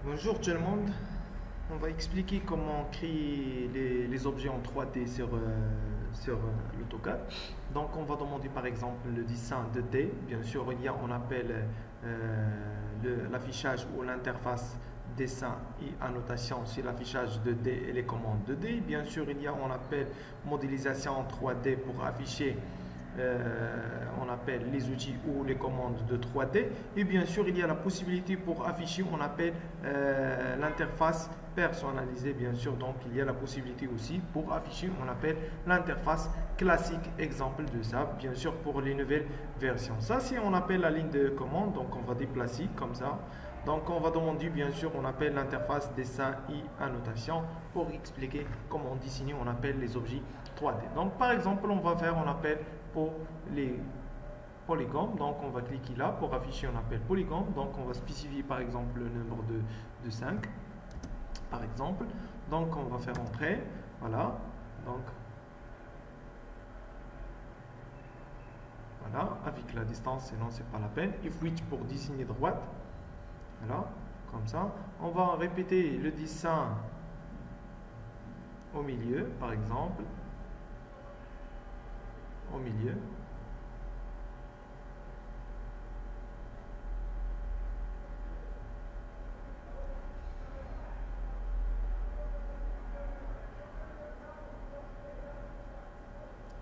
Bonjour tout le monde. On va expliquer comment créer les objets en 3D sur l'AutoCAD. Donc on va demander par exemple le dessin 2D. Bien sûr, on appelle l'affichage ou l'interface dessin et annotation, c'est l'affichage 2D et les commandes 2D. Bien sûr, on appelle modélisation en 3D pour afficher on appelle les outils ou les commandes de 3D. Et bien sûr, il y a la possibilité pour afficher, on appelle l'interface personnalisée, bien sûr. Donc, il y a la possibilité aussi pour afficher, on appelle l'interface classique, exemple de ça, bien sûr, pour les nouvelles versions. Ça, c'est on appelle la ligne de commande, donc on va déplacer comme ça. Donc, on va demander, bien sûr, on appelle l'interface dessin et annotation pour expliquer comment dessiner, on appelle les objets 3D. Donc, par exemple, on va faire, on appelle pour les polygones. Donc, on va cliquer là pour afficher, on appelle polygone. Donc, on va spécifier, par exemple, le nombre de 5, par exemple. Donc, on va faire entrer. Voilà. Donc, voilà. Avec la distance, sinon, c'est pas la peine. If which pour dessiner droite. Voilà, comme ça. On va répéter le dessin au milieu, par exemple. Au milieu.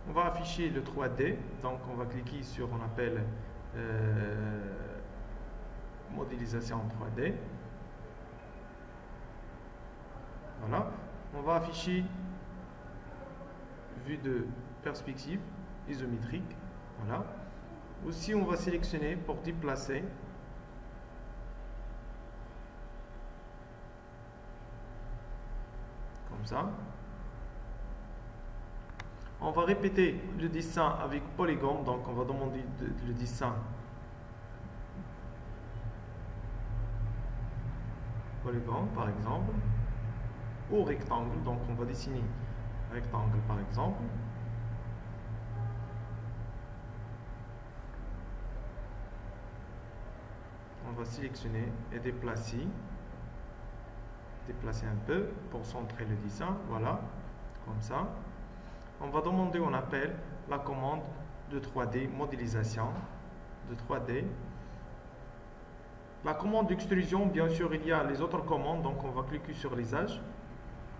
On va afficher le 3D. Donc, on va cliquer sur, on appelle modélisation en 3D. Voilà. On va afficher vue de perspective isométrique. Voilà. Aussi, on va sélectionner pour déplacer. Comme ça. On va répéter le dessin avec polygone. Donc, on va demander le dessin polygone, par exemple. Ou rectangle. Donc, on va dessiner rectangle, par exemple. On va sélectionner et déplacer un peu pour centrer le dessin. Voilà, comme ça. On va demander, on appelle la commande de 3D, modélisation de 3D. La commande d'extrusion, bien sûr, il y a les autres commandes. Donc, on va cliquer sur les âges.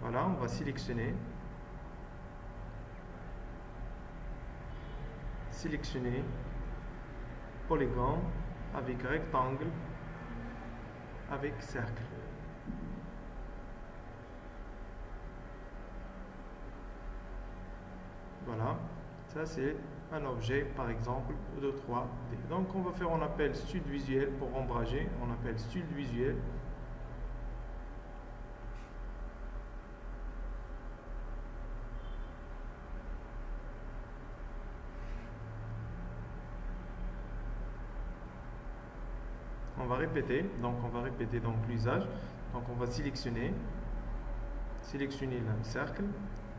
Voilà, on va sélectionner polygone avec rectangle, avec cercle. Voilà, ça c'est un objet par exemple de 3D. Donc on va faire, on appelle stud visuel pour ombrager, on appelle stud visuel. On va répéter, donc l'usage. Donc on va sélectionner le cercle,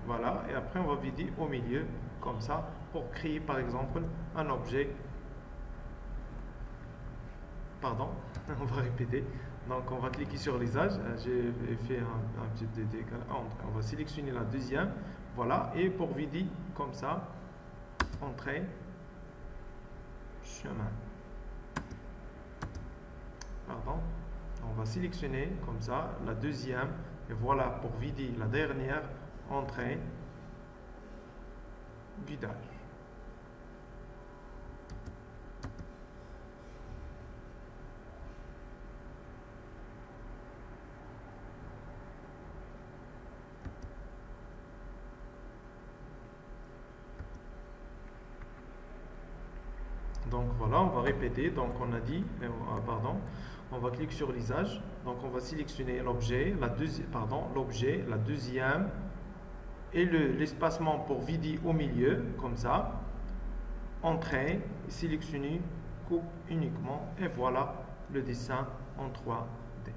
voilà, et après on va vider au milieu comme ça pour créer par exemple un objet. Pardon, on va répéter. Donc on va cliquer sur l'usage. J'ai fait un petit décalage. On va sélectionner la deuxième, voilà, et pour vider comme ça, entrée, chemin. Pardon, on va sélectionner comme ça la deuxième et voilà pour vider la dernière entrée, vidage. Donc voilà, on va répéter. Donc on a dit, pardon, on va cliquer sur l'usage. Donc on va sélectionner l'objet, la deuxième et l'espacement pour vider au milieu, comme ça. Entrée, sélectionner, coupe uniquement et voilà le dessin en 3D.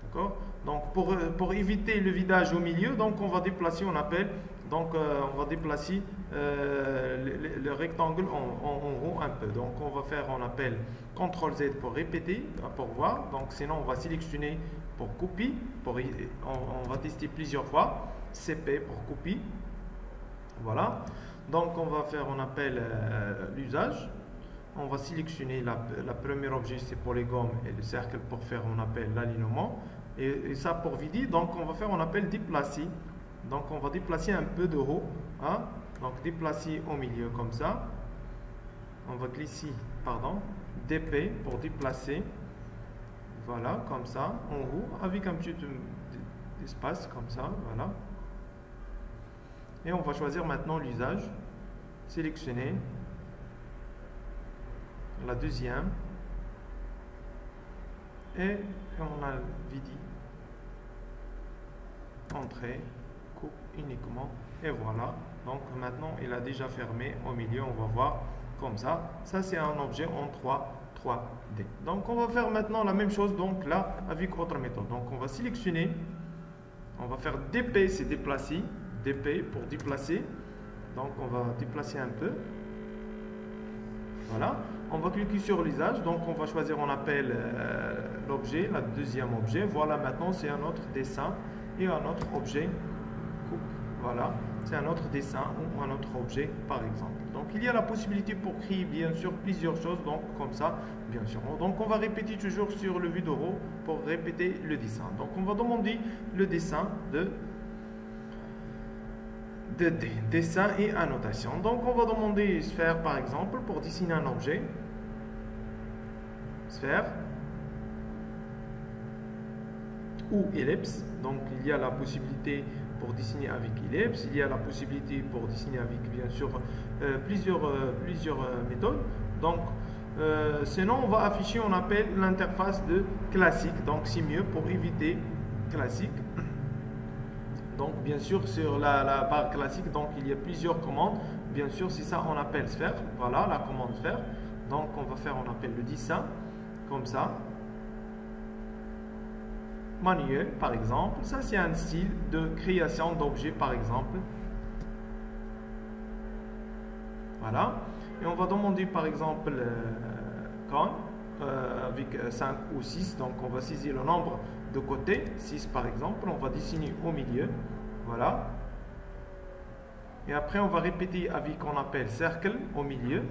D'accord? Donc pour éviter le vidage au milieu, donc on va déplacer, on appelle Donc on va déplacer le rectangle en haut un peu. Donc on va faire, on appelle CTRL Z pour répéter, pour voir. Donc sinon on va sélectionner pour copie, on va tester plusieurs fois. CP pour copie. Voilà. Donc on va faire, on appelle l'usage. On va sélectionner la première objet, c'est polygone, et le cercle pour faire, on appelle l'alignement. Et ça pour vider, donc on va faire, on appelle déplacer. Donc on va déplacer un peu de haut, hein? Donc déplacer au milieu comme ça. On va glisser, pardon, DP pour déplacer. Voilà, comme ça, en haut, avec un petit espace comme ça, voilà. Et on va choisir maintenant l'usage. Sélectionner la deuxième. Et on a vidé. Entrée. Uniquement, et voilà. Donc maintenant il a déjà fermé au milieu, on va voir comme ça. Ça c'est un objet en 3D. Donc on va faire maintenant la même chose, donc là avec autre méthode. Donc on va sélectionner, on va faire DP, c'est déplacer, DP pour déplacer. Donc on va déplacer un peu, voilà. On va cliquer sur l'usage, donc on va choisir, on appelle l'objet, la deuxième objet. Voilà, maintenant c'est un autre dessin et un autre objet. Voilà, c'est un autre dessin ou un autre objet par exemple. Donc il y a la possibilité pour créer bien sûr plusieurs choses, donc comme ça bien sûr. Donc on va répéter toujours sur le vidéo pour répéter le dessin. Donc on va demander le dessin de dessin et annotation. Donc on va demander sphère par exemple pour dessiner un objet. Sphère ou ellipse. Donc il y a la possibilité pour dessiner avec ellipse, il y a la possibilité pour dessiner avec bien sûr plusieurs méthodes. Donc sinon on va afficher, on appelle l'interface de classique, donc c'est mieux pour éviter classique. Donc bien sûr sur la barre classique, donc il y a plusieurs commandes, bien sûr c'est ça on appelle sphère, voilà la commande sphère. Donc on va faire, on appelle le dessin comme ça. Manuel par exemple, ça c'est un style de création d'objets par exemple. Voilà, et on va demander par exemple avec 5 ou 6, donc on va saisir le nombre de côtés, 6 par exemple, on va dessiner au milieu, voilà. Et après on va répéter avec, on appelle cercle au milieu.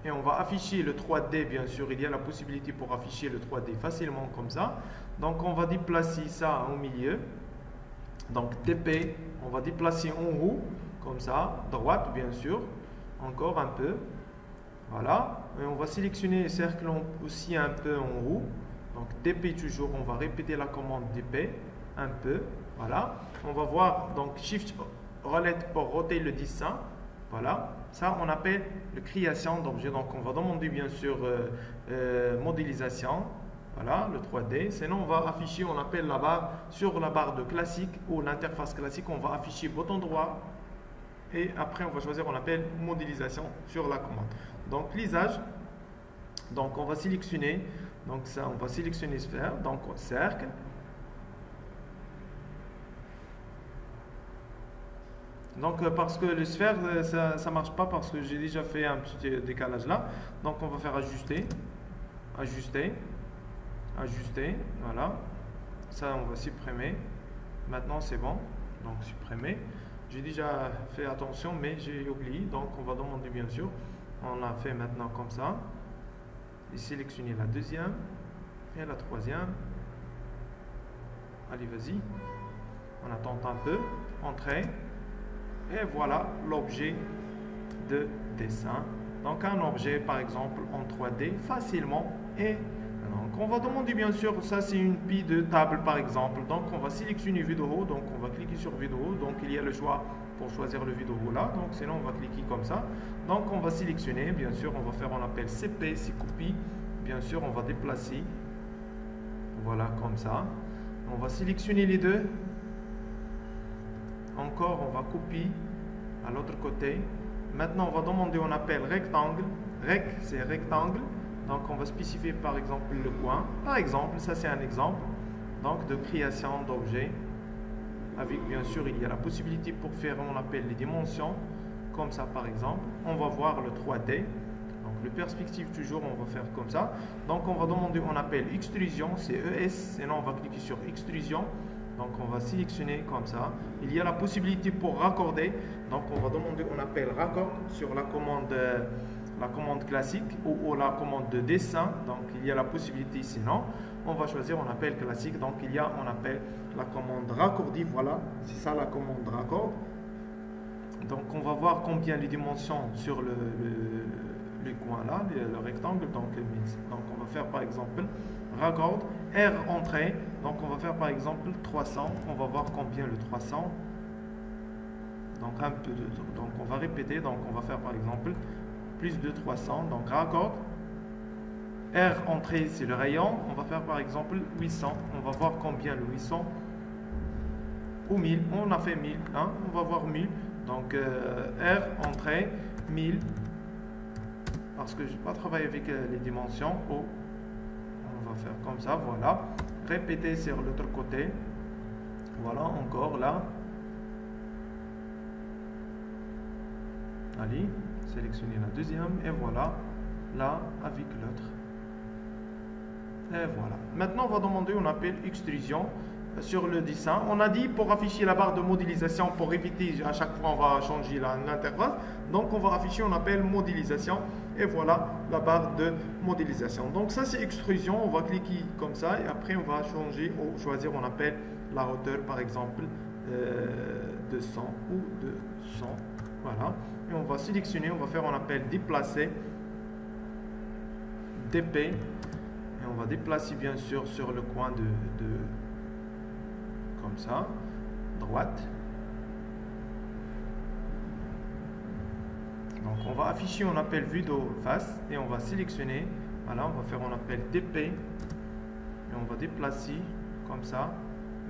Et on va afficher le 3D, bien sûr, il y a la possibilité pour afficher le 3D facilement comme ça. Donc on va déplacer ça au milieu. Donc TP, on va déplacer en haut, comme ça, droite bien sûr, encore un peu. Voilà, et on va sélectionner le cercle aussi un peu en haut. Donc DP toujours, on va répéter la commande DP un peu. Voilà, on va voir donc Shift Roulette pour roter le dessin. Voilà, ça on appelle la création d'objets. Donc on va demander bien sûr modélisation, voilà le 3D. Sinon on va afficher, on appelle la barre, sur la barre de classique ou l'interface classique, on va afficher bouton droit et après on va choisir, on appelle modélisation sur la commande. Donc l'usage, donc on va sélectionner, donc ça on va sélectionner sphère, donc cercle. Donc parce que le sphère ça marche pas parce que j'ai déjà fait un petit décalage là. Donc on va faire ajuster, ajuster, ajuster, voilà. Ça on va supprimer. Maintenant c'est bon, donc supprimer. J'ai déjà fait attention mais j'ai oublié, donc on va demander bien sûr. On a fait maintenant comme ça. Et sélectionner la deuxième et la troisième. Allez vas-y. On attend un peu. Entrée. Et voilà l'objet de dessin. Donc un objet par exemple en 3D facilement. Et donc on va demander bien sûr, ça c'est une pile de table par exemple. Donc on va sélectionner vidéo, donc on va cliquer sur vidéo. Donc il y a le choix pour choisir le vidéo là. Donc sinon on va cliquer comme ça. Donc on va sélectionner, bien sûr on va faire, on appelle CP, c'est copie. Bien sûr on va déplacer. Voilà comme ça. On va sélectionner les deux. Encore on va copier à l'autre côté. Maintenant on va demander, on appelle rectangle. Rec c'est rectangle. Donc on va spécifier par exemple le coin. Par exemple, ça c'est un exemple donc de création d'objet. avec bien sûr il y a la possibilité pour faire, on appelle les dimensions, comme ça par exemple. On va voir le 3D. Donc le perspective toujours on va faire comme ça. Donc on va demander, on appelle extrusion, c'est ES, sinon on va cliquer sur extrusion. Donc on va sélectionner comme ça. Il y a la possibilité pour raccorder. Donc on va demander, on appelle raccord sur la commande classique ou la commande de dessin. Donc il y a la possibilité ici, non. On va choisir, on appelle classique. Donc il y a, on appelle la commande raccordi. Voilà, c'est ça la commande raccord. Donc on va voir combien les dimensions sur le coin là, le rectangle. Donc on va faire par exemple raccord, R entrée. Donc on va faire par exemple 300. On va voir combien le 300. Donc un peu donc on va répéter. Donc on va faire par exemple plus de 300. Donc raccord. R entrée c'est le rayon. On va faire par exemple 800. On va voir combien le 800 ou 1000. On a fait 1000. Hein? On va voir 1000. Donc R entrée 1000. Parce que je n'ai pas travaillé avec les dimensions. Oh. On va faire comme ça. Voilà. Répéter sur l'autre côté. Voilà encore là. Allez, sélectionnez la deuxième. Et voilà. Là avec l'autre. Et voilà. Maintenant, on va demander, on appelle extrusion sur le dessin. On a dit pour afficher la barre de modélisation, pour éviter à chaque fois on va changer l'interface. Donc on va afficher, on appelle modélisation. Et voilà la barre de modélisation. Donc ça c'est extrusion. On va cliquer comme ça et après on va changer ou choisir, on appelle la hauteur par exemple de 100 ou de 100. Voilà. Et on va sélectionner, on va faire, on appelle déplacer, DP. Et on va déplacer bien sûr sur le coin de comme ça, droite. Donc on va afficher, on appelle vue de face et on va sélectionner. Voilà, on va faire, on appelle DP et on va déplacer comme ça,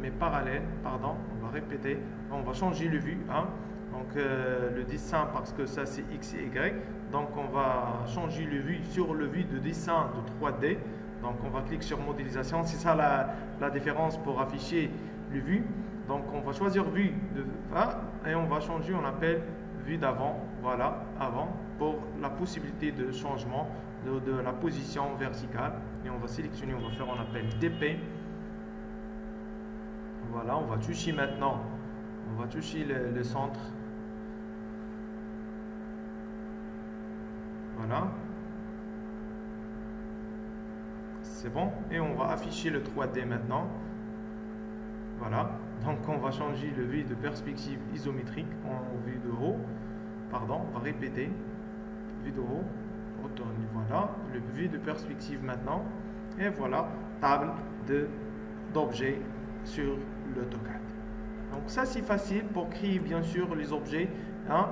mais parallèle, pardon, on va répéter. On va changer le vue, hein. Donc le dessin parce que ça c'est X et Y. Donc on va changer le vue sur le vue de dessin de 3D. Donc on va cliquer sur modélisation, c'est ça la différence pour afficher le vue. Donc on va choisir vue de face et on va changer, on appelle vue d'avant, voilà, avant, pour la possibilité de changement de la position verticale. Et on va sélectionner, on va faire, on appelle DP. Voilà, on va toucher maintenant, on va toucher le centre. Voilà. C'est bon. Et on va afficher le 3D maintenant. Voilà. Donc on va changer le vue de perspective isométrique en vue de haut. Pardon, on va répéter. Vue de haut. Voilà. Le vue de perspective maintenant. Et voilà. Table d'objets sur l'AutoCAD. Donc ça c'est facile pour créer bien sûr les objets. Hein,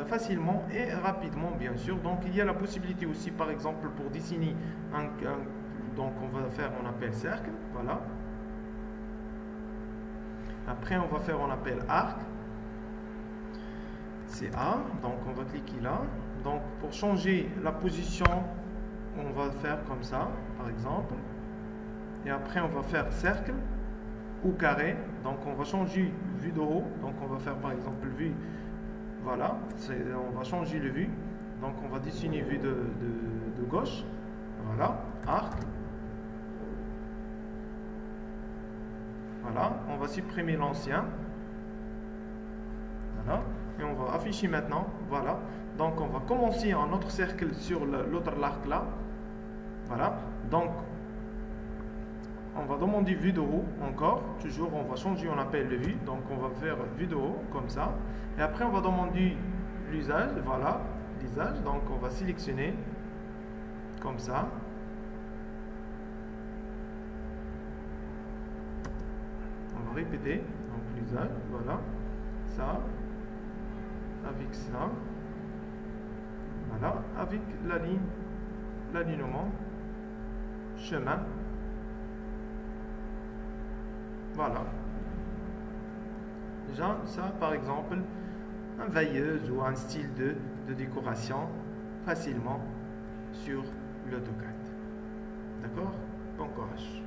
facilement et rapidement bien sûr. Donc il y a la possibilité aussi par exemple pour dessiner donc on va faire, on appelle cercle, voilà. Après on va faire, on appelle arc, c'est A, donc on va cliquer là. Donc pour changer la position on va faire comme ça par exemple, et après on va faire cercle ou carré. Donc on va changer vue de haut, donc on va faire par exemple vue. Voilà, on va changer le vue. Donc on va dessiner vue de gauche. Voilà, arc. Voilà, on va supprimer l'ancien. Voilà, et on va afficher maintenant. Voilà, donc on va commencer un autre cercle sur l'autre arc là. Voilà, donc on va demander vue de haut encore. Toujours, on va changer, on appelle le vue. Donc on va faire vue de haut comme ça. Et après on va demander l'usage. Voilà, l'usage. Donc on va sélectionner comme ça. On va répéter. Donc l'usage, voilà. Ça. Avec ça. Voilà. Avec la ligne, l'alignement. Chemin. Voilà. Déjà, ça, par exemple, un veilleuse ou un style de décoration facilement sur l'AutoCAD. D'accord? Bon courage.